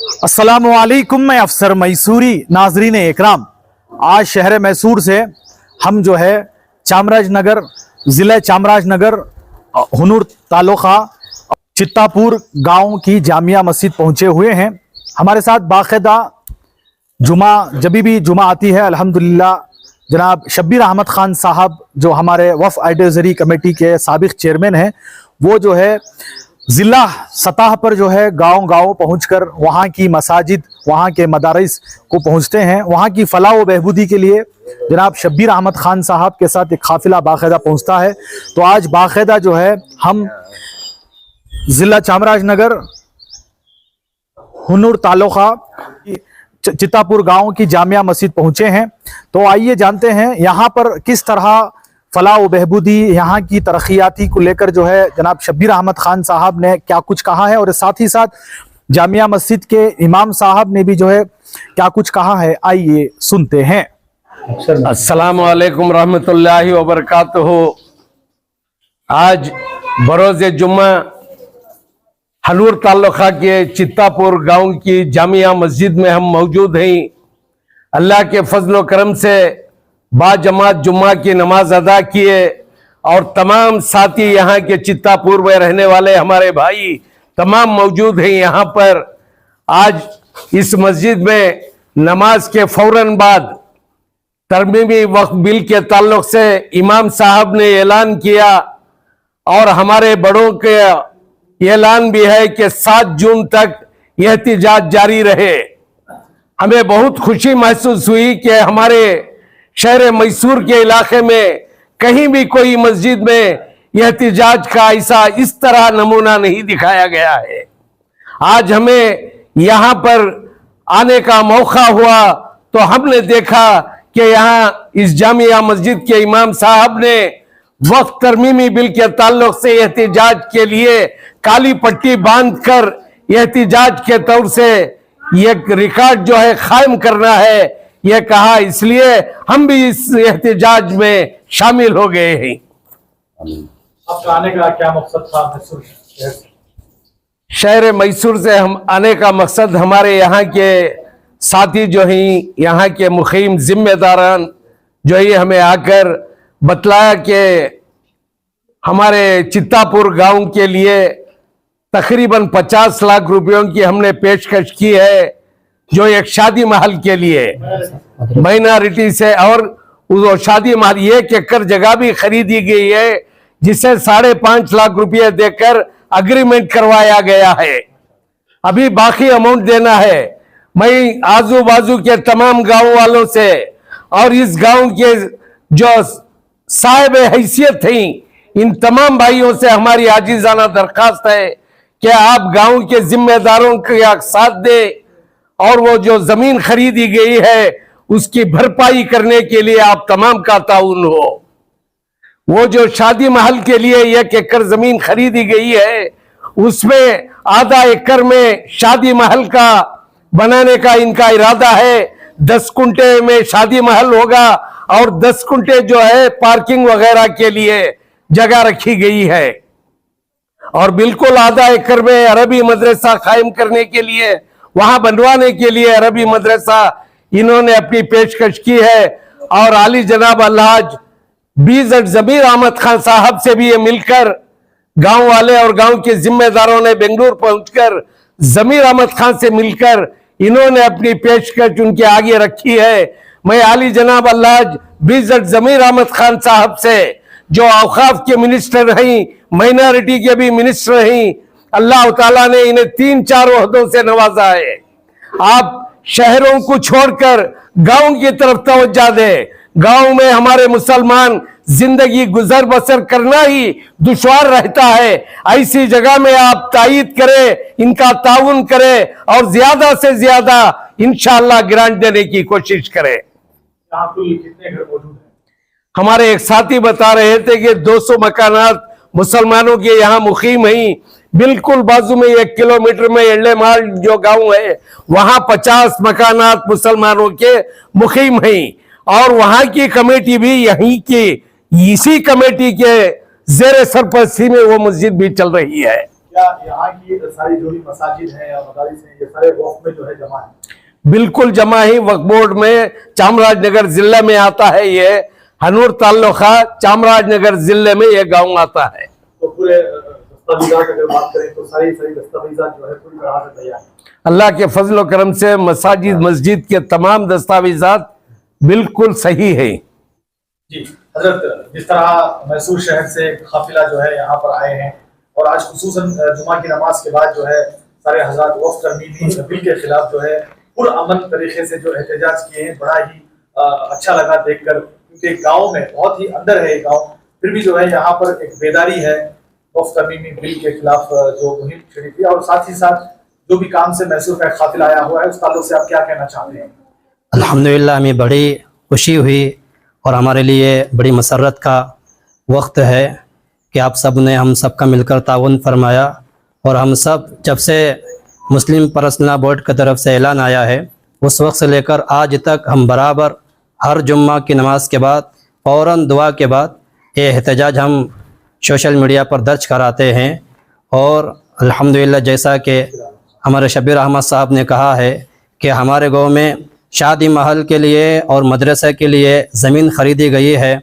अस्सलामुअलैकुम, मैं अफसर मैसूरी। नाजरीन इकराम, आज शहर मैसूर से हम जो है चामराजनगर, ज़िला चामराजनगर, हुनूर तालुका चित्तापुर गांव की जामिया मस्जिद पहुंचे हुए हैं। हमारे साथ बाकायदा जुमा जब भी जुमा आती है अल्हम्दुलिल्लाह जनाब शब्बीर अहमद खान साहब जो हमारे वफ़ एडवाइजरी कमेटी के साबिक चेयरमैन हैं, वो जो है ज़िला सतह पर जो है गांव गांव पहुंचकर वहां की मसाजिद, वहां के मदारिस को पहुंचते हैं। वहां की फलाह व बहबूदी के लिए जनाब शब्बीर अहमद खान साहब के साथ एक काफिला बाकायदा पहुंचता है। तो आज बाकायदा जो है हम ज़िला चामराजनगर, हुनूर तालुका चित्तापुर गांव की जामिया मस्जिद पहुंचे हैं। तो आइए जानते हैं यहाँ पर किस तरह फलाह व बहबूदी, यहाँ की तरक्याती को लेकर जो है जनाब शब्बीर अहमद खान साहब ने क्या कुछ कहा है, और साथ ही साथ जामिया मस्जिद के इमाम साहब ने भी जो है क्या कुछ कहा है। आइए सुनते हैं। अस्सलामु अलैकुम रहमतुल्लाहि व बरकातुहू। आज बरोज़ जुम्मा हुनूर तालुका के चित्तापुर गांव की जामिया मस्जिद में हम मौजूद हैं। अल्लाह के फजल व करम से बाजमात जुम्मा की नमाज अदा किए और तमाम साथी यहाँ के चित्तापुर में रहने वाले हमारे भाई तमाम मौजूद हैं यहाँ पर। आज इस मस्जिद में नमाज के फौरन बाद तरमीमी वक्फ बिल के ताल्लुक से इमाम साहब ने ऐलान किया और हमारे बड़ों के ऐलान भी है कि 7 जून तक एहतिजाज जारी रहे। हमें बहुत खुशी महसूस हुई कि हमारे शहर मैसूर के इलाके में कहीं भी कोई मस्जिद में एहतिजाज का ऐसा इस तरह नमूना नहीं दिखाया गया है। आज हमें यहाँ पर आने का मौका हुआ तो हमने देखा कि यहाँ इस जामिया मस्जिद के इमाम साहब ने वक्फ तरमीमी बिल के ताल्लुक से एहतिजाज के लिए काली पट्टी बांधकर एहतिजाज के तौर से एक रिकॉर्ड जो है कायम करना है, यह कहा। इसलिए हम भी इस एहतिजाज में शामिल हो गए हैं। आपका आने का क्या मकसद था मैसूर शहर मैसूर से हम आने का मकसद, हमारे यहाँ के साथी जो हैं, यहाँ के मुखीम जिम्मेदारान जो है हमें आकर बतलाया कि हमारे चित्तापुर गांव के लिए तकरीबन 50 लाख रुपयों की हमने पेशकश की है, जो एक शादी महल के लिए माइनॉरिटी से, और वो शादी महल 1 एकड़ जगह भी खरीदी गई है जिसे 5.5 लाख रुपये देकर अग्रीमेंट करवाया गया है। अभी बाकी अमाउंट देना है। मैं आजू बाजू के तमाम गांव वालों से और इस गांव के जो साहिब हैसियत थी, इन तमाम भाइयों से हमारी आजीजाना दरखास्त है कि आप गांव के जिम्मेदारों का साथ दें और वो जो जमीन खरीदी गई है उसकी भरपाई करने के लिए आप तमाम का ताउन हो। वो जो शादी महल के लिए 1 एकड़ जमीन खरीदी गई है, उसमें आधा एकड़ में शादी महल का बनाने का इनका इरादा है। 10 कुंटे में शादी महल होगा और 10 कुंटे जो है पार्किंग वगैरह के लिए जगह रखी गई है। और बिल्कुल आधा एकड़ में अरबी मदरसा कायम करने के लिए, वहां बनवाने के लिए अरबी मदरसा इन्होंने अपनी पेशकश की है। और आली जनाब अलहाज बीज़ट ज़मीर अहमद खान साहब से भी ये मिलकर गांव वाले और गांव के जिम्मेदारों ने बेंगलुरु पहुंचकर ज़मीर अहमद खान से मिलकर इन्होंने अपनी पेशकश उनके आगे रखी है। मैं आली जनाब अलहाज बीज़ट ज़मीर अहमद खान साहब से, जो औकाफ के मिनिस्टर हैं, माइनॉरिटी के भी मिनिस्टर हैं, अल्लाह ताला ने इन्हें 3-4 ओहदों से नवाजा है। आप शहरों को छोड़कर गांव की तरफ तवज्जो दें। गांव में हमारे मुसलमान जिंदगी गुजर बसर करना ही दुश्वार रहता है। ऐसी जगह में आप तायीद करें, इनका ताउन करें और ज्यादा से ज्यादा इंशाअल्लाह ग्रांट देने की कोशिश करें। कितने घर मौजूद हैं? हमारे एक साथी बता रहे थे कि 200 मकानात मुसलमानों के यहाँ मुकीम हैं। बिल्कुल बाजू में 1 किलोमीटर में एल्लेमाल जो गांव है, वहां 50 मकानात मुसलमानों के मुकीम हैं। और वहां की कमेटी भी यहीं की इसी कमेटी के जेर सरपरस्ती में वो मस्जिद भी चल रही है। क्या यहाँ की सारी जो भी मसाजिद हैं या मदारिस हैं ये सारे वक्फ में जो है जमा है? बिल्कुल जमा ही वक्फ बोर्ड में चामराजनगर जिले में आता है। ये हनूर तालुका चामराजनगर जिले में ये गांव आता है। तो पूरे दस्तावेजात अगर बात करें तो सारी दस्तावेजात जो है पूरी तरह से तैयार है। अल्लाह के फजल व करम से मस्जिद के तमाम दस्तावेजात बिल्कुल सही है। जी हजरत, जिस तरह मैसूर शहर से काफिला जो है यहाँ पर आए हैं और आज खुसूसन जुमा की नमाज के बाद जो है सारे हज़रात वक्फ तरमीमी बिल के खिलाफ जो है पुरअमन तरीके से जो एहतजाज किए हैं, बड़ा ही अच्छा लगा देखकर, क्योंकि गांव में बहुत ही अंदर है ये गांव, फिर भी जो है यहाँ पर एक बेदारी है वक्फ तरमीमी बिल के खिलाफ जो मुहिम छिड़ी थी। और साथ ही साथ जो भी काम से मैसूर का काफिला आया हुआ है उस ताल्लुक से आप क्या कहना चाहते हैं? अल्हम्दुलिल्लाह हमें बड़ी खुशी हुई और हमारे लिए बड़ी मसरत का वक्त है कि आप सब ने हम सब का मिलकर ताउन फरमाया। और हम सब जब से मुस्लिम पर्सनल बोर्ड की तरफ से ऐलान आया है उस वक्त से लेकर आज तक हम बराबर हर जुम्मा की नमाज के बाद फ़ौरन दुआ के बाद ये एहतजाज हम सोशल मीडिया पर दर्ज कराते हैं। और अल्हम्दुलिल्लाह जैसा कि हमारे शबीर अहमद साहब ने कहा है कि हमारे गांव में शादी महल के लिए और मदरसे के लिए ज़मीन ख़रीदी गई है।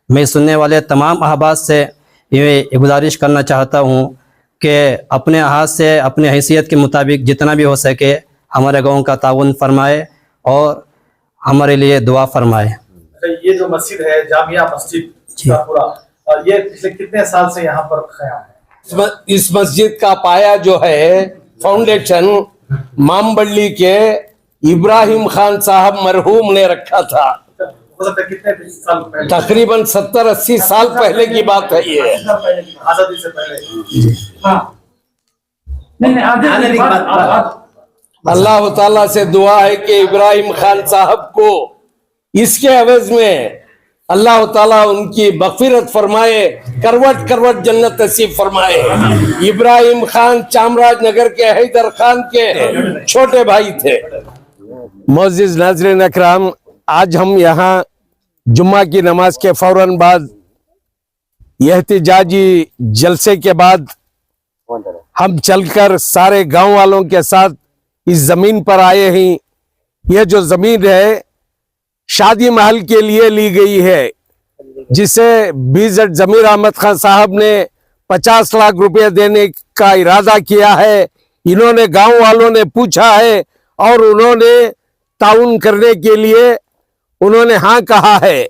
मैं सुनने वाले तमाम अहबाब से ये गुजारिश करना चाहता हूँ कि अपने हाथ से अपने हैसियत के मुताबिक जितना भी हो सके हमारे गांव का ताउन फरमाए और हमारे लिए दुआ फरमाए। ये जो मस्जिद है जामिया मस्जिद का पूरा, ये पिछले कितने साल से यहाँ पर क़याम है? इस मस्जिद का पाया जो है फाउंडेशन मामबल्ली के इब्राहिम खान साहब मरहूम ने रखा था। कितने साल पहले? तकरीबन 70-80 साल पहले की बात है ये। आजादी से पहले। हाँ। अल्लाह ताला से दुआ है कि इब्राहिम खान साहब को इसके एवज में अल्लाह ताला उनकी मग़फ़िरत फरमाए, करवट करवट जन्नत नसीब फरमाए। इब्राहिम खान चामराजनगर के हैदर खान के छोटे भाई थे। मोअज़्ज़िज़ नाज़रीन अकराम, आज हम यहाँ जुम्मा की नमाज के फौरन बाद एहतिजाजी जलसे के बाद हम चलकर सारे गांव वालों के साथ इस जमीन पर आए हैं। यह जो जमीन है शादी महल के लिए ली गई है, जिसे बीज़ेड ज़मीर अहमद खान साहब ने 50 लाख रुपए देने का इरादा किया है। इन्होंने गांव वालों ने पूछा है और उन्होंने ताउन करने के लिए उन्होंने हाँ कहा है।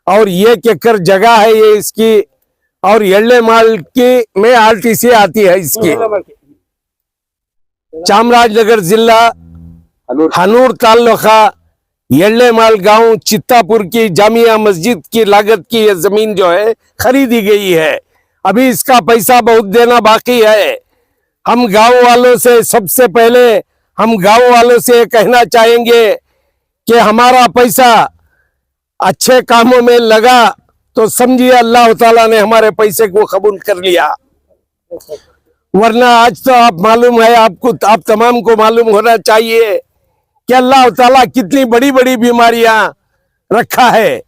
और ये केकर जगह है ये इसकी, और येल्ले माल की में आरटीसी आती है इसकी। चामराजनगर जिला हनूर तालुका येल्ले माल गांव चित्तापुर की जामिया मस्जिद की लागत की ये जमीन जो है खरीदी गई है। अभी इसका पैसा बहुत देना बाकी है। हम गांव वालों से सबसे पहले हम गांव वालों से कहना चाहेंगे कि हमारा पैसा अच्छे कामों में लगा तो समझिए अल्लाह ताला ने हमारे पैसे को कबूल कर लिया। वरना आज तो आप मालूम है, आपको आप तमाम को मालूम होना चाहिए कि अल्लाह ताला कितनी बड़ी बड़ी बीमारियां रखा है।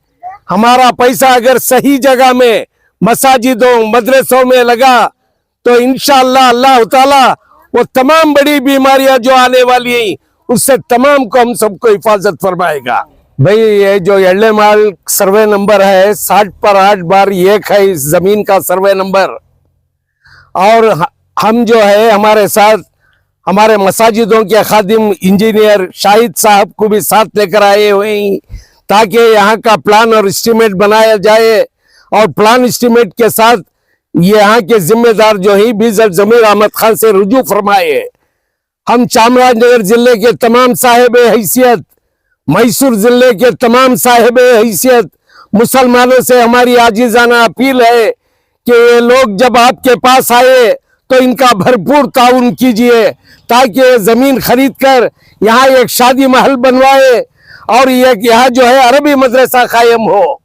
हमारा पैसा अगर सही जगह में मसाजिदों मदरसों में लगा तो इंशाअल्लाह अल्लाह ताला वो तमाम बड़ी बीमारियां जो आने वाली हैं उससे तमाम को हम सबको हिफाजत फरमाएगा। भाई ये जो येल्ले माल सर्वे नंबर है 60/8/1 है इस जमीन का सर्वे नंबर। और हम जो है हमारे साथ हमारे मसाजिदों के खादिम इंजीनियर शाहिद साहब को भी साथ लेकर आए हुए हैं ताकि यहाँ का प्लान और एस्टीमेट बनाया जाए। और प्लान एस्टीमेट के साथ ये यहाँ के जिम्मेदार जो है बीज़ेड ज़मीर अहमद खान से रुजू फरमाए। हम चामराजनगर जिले के तमाम साहिब हैसियत, मैसूर जिले के तमाम साहिब हैसियत मुसलमानों से हमारी आजीजाना अपील है कि ये लोग जब आपके पास आए तो इनका भरपूर ताउन कीजिए ताकि ये जमीन खरीद कर यहाँ एक शादी महल बनवाए और ये यहाँ जो है अरबी मदरसा कायम हो।